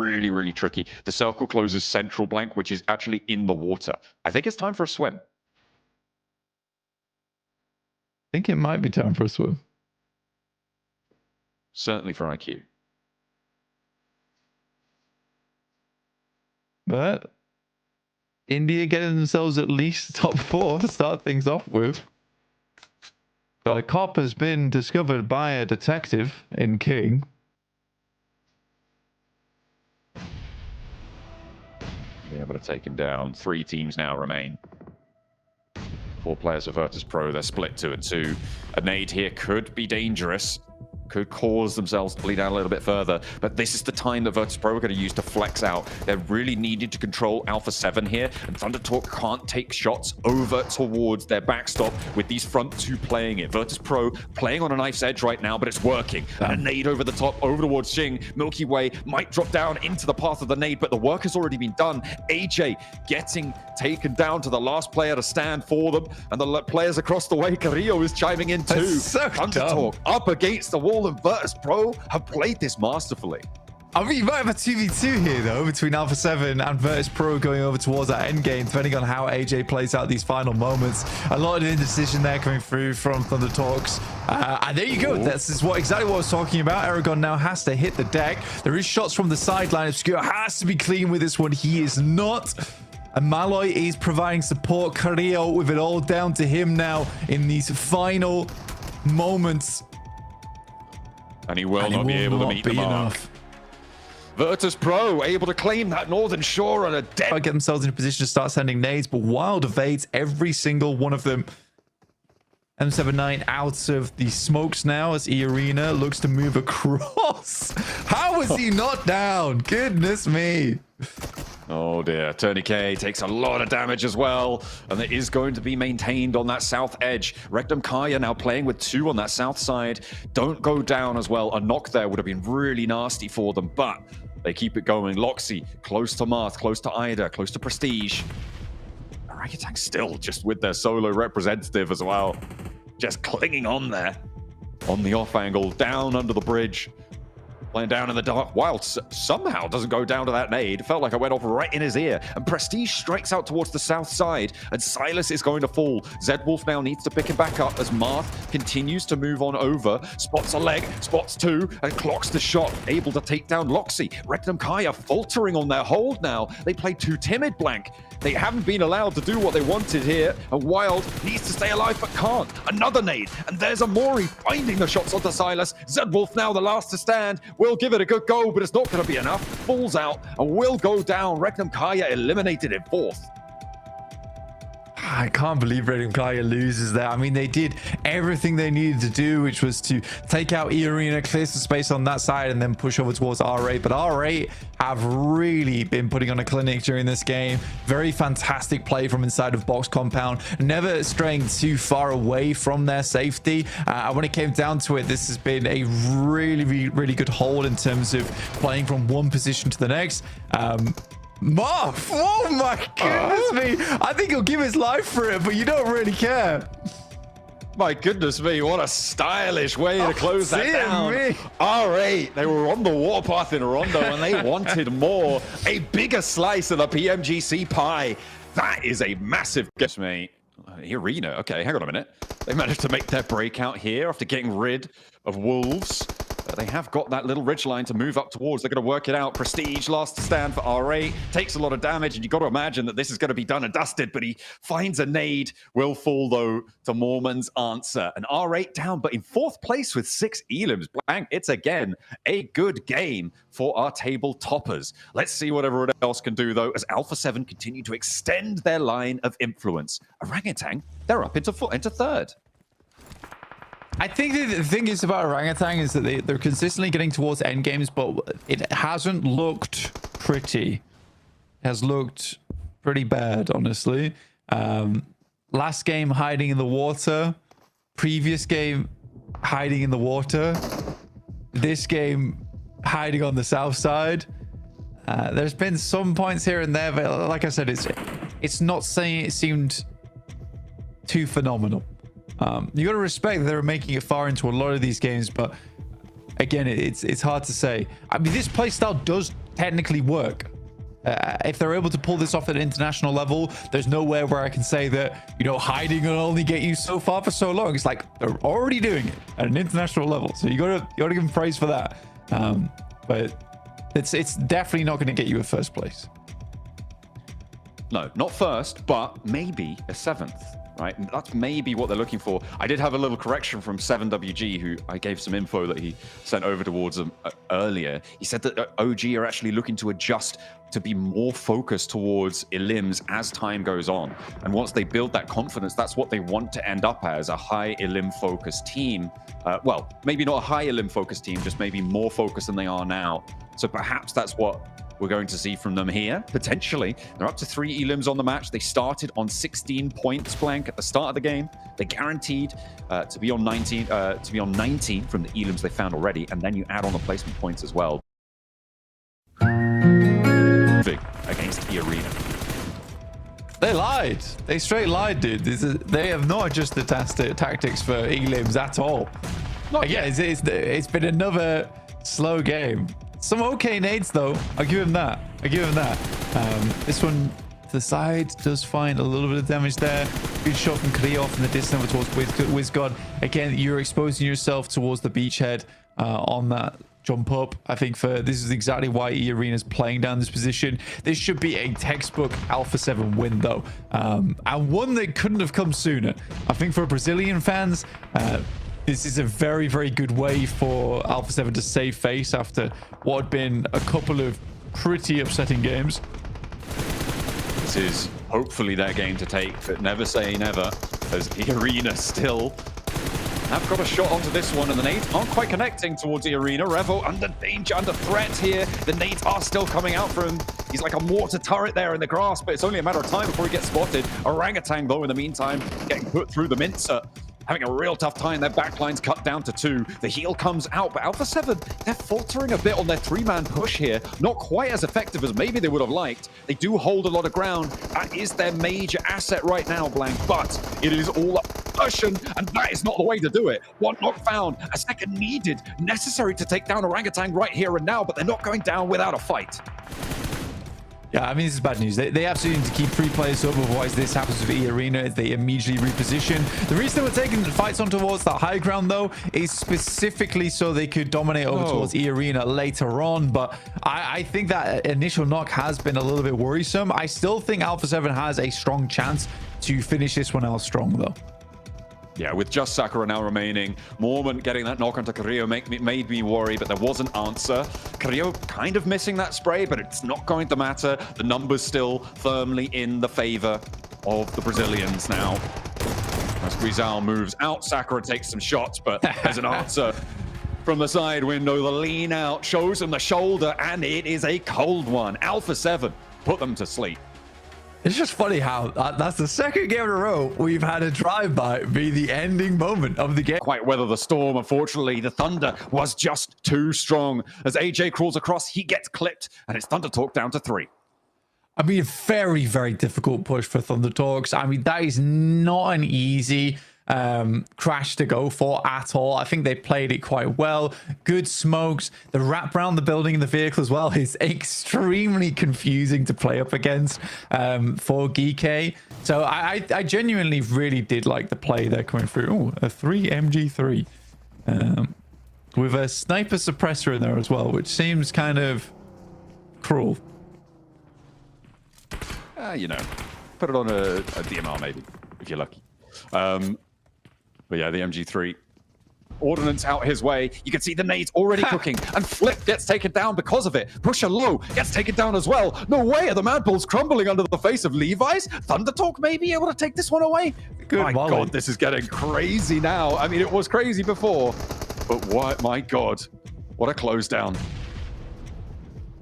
really, really tricky. The circle closes central blank, which is actually in the water. I think it's time for a swim. I think it might be time for a swim. Certainly for IQ. But India getting themselves at least top 4 to start things off with. The cop has been discovered by a detective in King. Be able to take him down. 3 teams now remain. 4 players of Virtus Pro. They're split 2 and 2. A nade here could be dangerous. Could cause themselves to bleed out a little bit further, but this is the time that Virtus Pro are going to use to flex out. They're really needing to control Alpha 7 here, and Thunder Talk can't take shots over towards their backstop with these front 2 playing it. Virtus Pro playing on a knife's edge right now, but it's working. A nade over the top, over towards Xing. Milky Way might drop down into the path of the nade, but the work has already been done. AJ getting taken down to the last player to stand for them, and the players across the way, Carrillo is chiming in too. So Thunder Talk up against the wall, and Virtus Pro have played this masterfully. I mean, you might have a 2v2 here, though, between Alpha 7 and Virtus Pro going over towards that end game, depending on how AJ plays out these final moments. A lot of indecision there coming through from Thunder Talks. And there you go. This is exactly what I was talking about. Aragon now has to hit the deck. There is shots from the sideline. Obscure has to be clean with this one. He is not. And Malloy is providing support. Carrillo with it all down to him now in these final moments. And he will not be able to meet the mark. Virtus Pro able to claim that Northern Shore on a dead... Get themselves in a position to start sending nades, but Wild evades every single one of them. M79 out of the smokes now as E-Arena looks to move across. How is he not down? Goodness me. Oh dear, Tourniquet takes a lot of damage as well, and it is going to be maintained on that south edge. Rectum Kaya now playing with 2 on that south side. Don't go down as well. A knock there would have been really nasty for them, but they keep it going. Loxy, close to Marth, close to Ida, close to Prestige. Orangutan still just with their solo representative as well. Just clinging on there. On the off angle, down under the bridge. Playing down in the dark. Wild somehow doesn't go down to that nade. Felt like I went off right in his ear. And Prestige strikes out towards the south side. And Silas is going to fall. Zedwolf now needs to pick him back up as Marth continues to move on over. Spots a leg, spots 2, and clocks the shot. Able to take down Loxy. Rectum Kaya faltering on their hold now. They play too timid blank. They haven't been allowed to do what they wanted here. And Wild needs to stay alive but can't. Another nade. And there's Amori finding the shots onto Silas. Zedwolf now the last to stand. Will give it a good go, but it's not going to be enough. Falls out and will go down. Rectum Kaya eliminated in 4th. I can't believe Rectum Kaya loses there. I mean, they did everything they needed to do, which was to take out E-Arena, clear some space on that side, and then push over towards R8. But R8 have really been putting on a clinic during this game. Very fantastic play from inside of box compound, never straying too far away from their safety. When it came down to it, this has been a really good hold in terms of playing from one position to the next. Marth, oh my goodness me. I think he'll give his life for it, but you don't really care. My goodness me, what a stylish way to close that down. R8, they were on the warpath in Rondo and they wanted more. A bigger slice of the PMGC pie. That is a massive guess, mate. Arena, okay, hang on a minute. They managed to make their breakout here after getting rid of Wolves. They have got that little ridgeline to move up towards. They're going to work it out. Prestige, last to stand for R8. Takes a lot of damage, and you've got to imagine that this is going to be done and dusted, but he finds a nade. Will fall, though, to Mormon's answer. And R8 down, but in 4th place with 6 elims. Blank, it's again a good game for our table toppers. Let's see what everyone else can do, though, as Alpha 7 continue to extend their line of influence. Orangutan, they're up into 3rd. I think the thing is about Orangutan is that they're consistently getting towards end games, but it hasn't looked pretty. It has looked pretty bad, honestly. Last game, hiding in the water. Previous game, hiding in the water. This game, hiding on the south side. There's been some points here and there, but like I said, it's not saying it seemed too phenomenal. You got to respect that they're making it far into a lot of these games, but again, it's hard to say. I mean, this playstyle does technically work. If they're able to pull this off at an international level, there's nowhere where I can say that, you know, hiding will only get you so far for so long. It's like they're already doing it at an international level, so you gotta give them praise for that. But it's definitely not going to get you a first place. No, not first, but maybe a 7th. Right, that's maybe what they're looking for. I did have a little correction from 7WG, who I gave some info that he sent over towards them earlier. He said that OG are actually looking to adjust to be more focused towards elims as time goes on. And once they build that confidence, that's what they want to end up as, a high elim focused team. Well, maybe not a high elim focused team, just maybe more focused than they are now. So perhaps that's what we're going to see from them here, potentially. They're up to 3 elims on the match. They started on 16 points blank at the start of the game. They're guaranteed to be on 19 from the elims they found already, and then you add on the placement points as well. Against the arena. They lied. They straight lied, dude. They have not adjusted tactics for elims at all. Not yet. It's been another slow game. Some okay nades, though. I'll give him that. This one to the side does find a little bit of damage there. Good shot from Kriov from the distance towards WizGod. Again, you're exposing yourself towards the beachhead on that jump up. I think this is exactly why E-Arena's playing down this position. This should be a textbook Alpha 7 win, though. And one that couldn't have come sooner. I think for Brazilian fans, this is a very, very good way for Alpha 7 to save face after what had been a couple of pretty upsetting games. This is hopefully their game to take, but never say never, as the arena still have got a shot onto this one, and the nades aren't quite connecting towards the arena. Revo under danger, under threat here. The nades are still coming out for him. He's like a mortar turret there in the grass, but it's only a matter of time before he gets spotted. Orangutan, though, in the meantime, getting put through the mincer. Having a real tough time. Their backline's cut down to 2. The heal comes out, but Alpha 7, they're faltering a bit on their 3-man push here. Not quite as effective as maybe they would have liked. They do hold a lot of ground. That is their major asset right now, Blank, but it is all up Russian, and that is not the way to do it. One knock found, a second needed, necessary to take down Orangutan right here and now, but they're not going down without a fight. Yeah, I mean, this is bad news. They absolutely need to keep 3 players up, otherwise this happens with E-Arena. They immediately reposition. The reason they were taking the fights on towards that high ground, though, is specifically so they could dominate over towards E-Arena later on. But I think that initial knock has been a little bit worrisome. I still think Alpha 7 has a strong chance to finish this one out strong, though. Yeah, with just Sakura now remaining, Mormon getting that knock onto Carrillo made me worry, but there was an answer. Carrillo kind of missing that spray, but it's not going to matter. The numbers still firmly in the favor of the Brazilians now. As Guizal moves out, Sakura takes some shots, but there's an answer from the side window. The lean out shows him the shoulder, and it is a cold one. Alpha 7 put them to sleep. It's just funny how that's the second game in a row we've had a drive-by be the ending moment of the game. Quite weather the storm, unfortunately. The thunder was just too strong. As AJ crawls across, he gets clipped, and it's Thunder Talk down to 3. I mean, very, very difficult push for Thunder Talks. I mean, that is not an easy crash to go for at all. I think they played it quite well. Good smokes. The wrap around the building and the vehicle as well is extremely confusing to play up against for GK. So I genuinely really did like the play there coming through. Ooh, a 3 MG3 with a sniper suppressor in there as well, which seems kind of cruel. You know, put it on a DMR maybe, if you're lucky. But yeah, the MG3. Ordnance out his way. You can see the nades already cooking, and Flip gets taken down because of it. Pusher low gets taken down as well. No way are the Madballs crumbling under the face of Levi's. Thunder Talk may be able to take this one away. Good my volley. God, this is getting crazy now. I mean, it was crazy before, but what? My God, what a close down.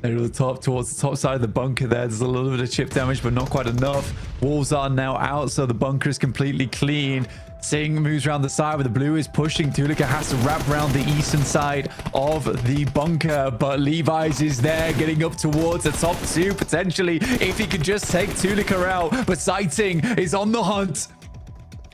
They're the top towards the top side of the bunker there. There's a little bit of chip damage, but not quite enough. Walls are now out, so the bunker is completely clean. Singh moves around the side where the blue is pushing. Tulika has to wrap around the eastern side of the bunker, but Levi's is there getting up towards the top 2 potentially if he could just take Tulika out. But Sighting is on the hunt.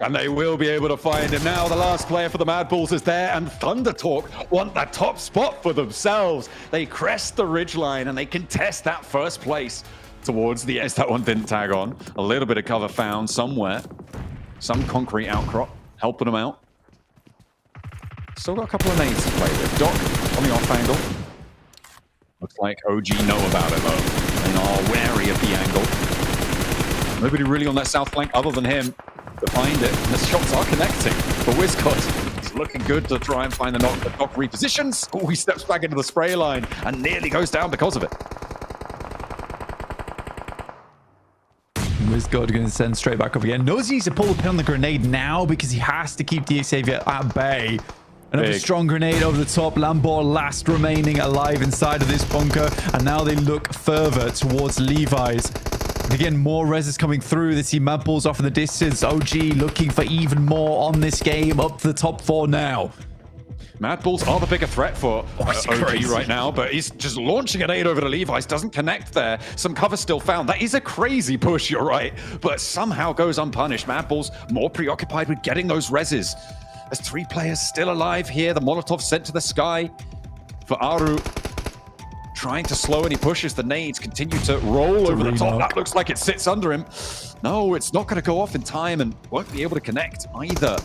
And they will be able to find him now. The last player for the Mad Bulls is there, and Thunder Talk want that top spot for themselves. They crest the ridgeline and they contest that first place towards the edge. That one didn't tag on. A little bit of cover found somewhere. Some concrete outcrop helping them out. Still got a couple of nades to play with. Doc on the off angle. Looks like OG know about it though. They are wary of the angle. Nobody really on that south flank other than him to find it. And the shots are connecting. But WizKod is looking good to try and find the knock. The Doc repositions. Oh, he steps back into the spray line and nearly goes down because of it. WizKod going to send straight back up again. Knows he needs to pull the pin on the grenade now because he has to keep DXavier at bay. Another strong grenade over the top. Lambor last remaining alive inside of this bunker. And now they look further towards Levi's. And again, more reses coming through. They see Mad Bulls off in the distance. OG looking for even more on this game. Up to the top 4 now. Mad Bulls are the bigger threat for OG right now, but he's just launching an 8 over to Levi's. Doesn't connect there. Some cover still found. That is a crazy push, you're right, but somehow goes unpunished. Mad Bulls more preoccupied with getting those reses. There's 3 players still alive here. The Molotov sent to the sky for Aru. Trying to slow, and he pushes. The nades continue to roll over the top. That looks like it sits under him. No, it's not going to go off in time and won't be able to connect either.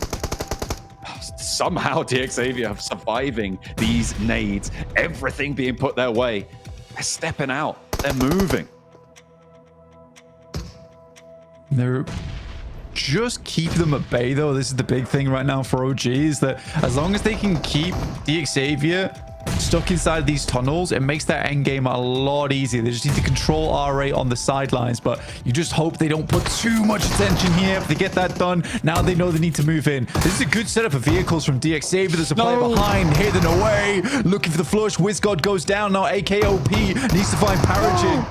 Somehow DXavier surviving these nades. Everything being put their way. They're stepping out. They're moving. They're just keep them at bay, though. This is the big thing right now for OG, is that as long as they can keep DXavier stuck inside these tunnels, it makes that end game a lot easier. They just need to control R8 on the sidelines, but you just hope they don't put too much attention here. If they get that done, now they know they need to move in. This is a good setup of vehicles from DXavier. There's a player behind, hidden away, looking for the flush. WizKod goes down now. AKOP needs to find Paragin,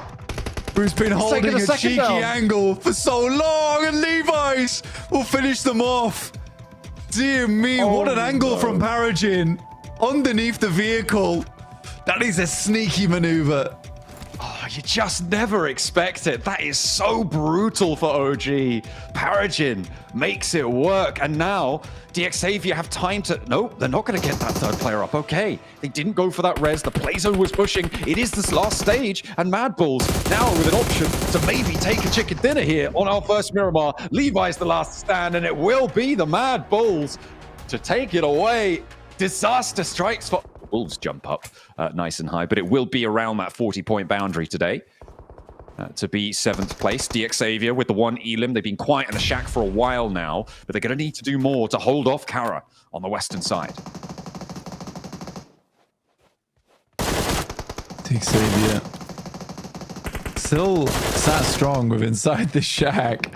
who's been holding a cheeky angle for so long, and Levi's will finish them off. Dear me, what an angle from Paragin underneath the vehicle. That is a sneaky maneuver. Oh, you just never expect it. That is so brutal for OG. Paragin makes it work, and now DXavier have time to... Nope, they're not going to get that third player up. Okay, they didn't go for that res. The play zone was pushing. It is this last stage, and Mad Bulls now with an option to maybe take a chicken dinner here on our first Miramar. Levi's the last stand, and it will be the Mad Bulls to take it away. Disaster strikes for... Wolves jump up nice and high, but it will be around that 40-point boundary today to be 7th place. DXavier with the 1 elim. They've been quiet in the shack for a while now, but they're going to need to do more to hold off Kara on the western side. DXavier still sat strong with inside the shack.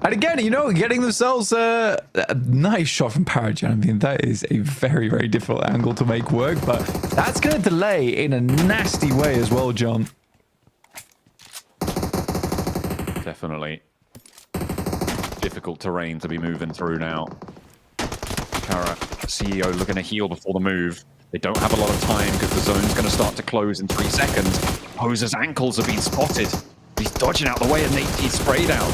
And again, you know, getting themselves a nice shot from Paragin. I mean, that is a very, very difficult angle to make work, but that's going to delay in a nasty way as well, John. Definitely difficult terrain to be moving through now. Kara, CEO, looking to heal before the move. They don't have a lot of time because the zone's going to start to close in 3 seconds. Poser's ankles have been spotted. He's dodging out the way, and he's sprayed out.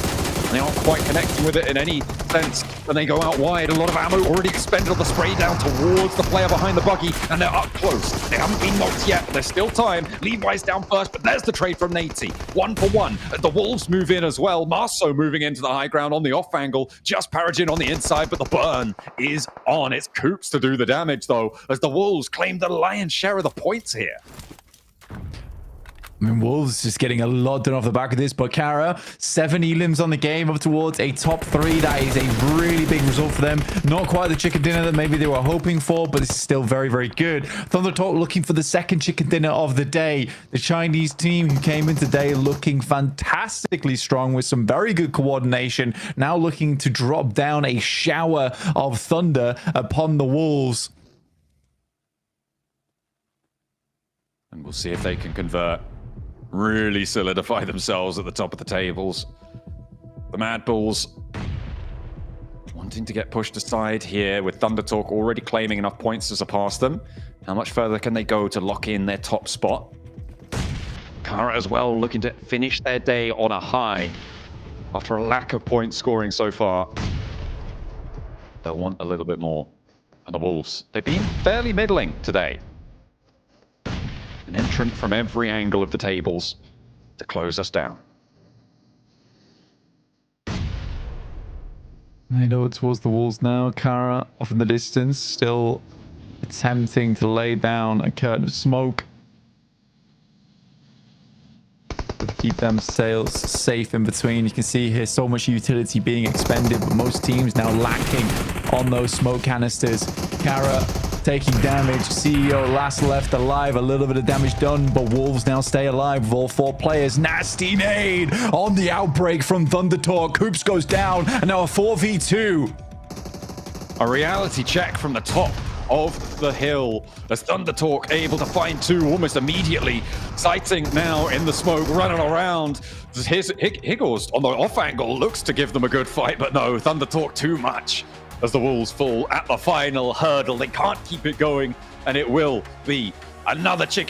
They aren't quite connecting with it in any sense. And they go out wide. A lot of ammo already expended on the spray down towards the player behind the buggy. And they're up close. They haven't been knocked yet. There's still time. Levi's down first, but there's the trade from Natey. 1 for 1. The Wolves move in as well. Marceau moving into the high ground on the off angle. Just Paragin on the inside, but the burn is on. It's Coops to do the damage, though, as the Wolves claim the lion's share of the points here. I mean, Wolves just getting a lot done off the back of this, but Kara, 7 elims on the game, up towards a top 3. That is a really big result for them. Not quite the chicken dinner that maybe they were hoping for, but it's still very, very good. Thunder Talk looking for the second chicken dinner of the day. The Chinese team who came in today looking fantastically strong with some very good coordination, now looking to drop down a shower of thunder upon the Wolves. And we'll see if they can convert. Really solidify themselves at the top of the tables. The Mad Bulls wanting to get pushed aside here with Thunder Talk already claiming enough points to surpass them. How much further can they go to lock in their top spot? Kara as well looking to finish their day on a high after a lack of point scoring so far. they'll want a little bit more. And the Wolves, they've been fairly middling today. An entrant from every angle of the tables to close us down. They know towards the walls now. Kara off in the distance, still attempting to lay down a curtain of smoke. Keep them sails safe in between. You can see here so much utility being expended, but most teams now lacking on those smoke canisters. Kara taking damage. CEO last left alive. A little bit of damage done, but Wolves now stay alive with all 4 players. Nasty nade on the outbreak from Thundertalk. Hoops goes down, and now a 4v2. A reality check from the top of the hill as Thundertalk able to find 2 almost immediately. Sighting now in the smoke, running around. Higgles on the off angle looks to give them a good fight, but no, Thundertalk too much as the Wolves fall at the final hurdle. They can't keep it going, and it will be another chicken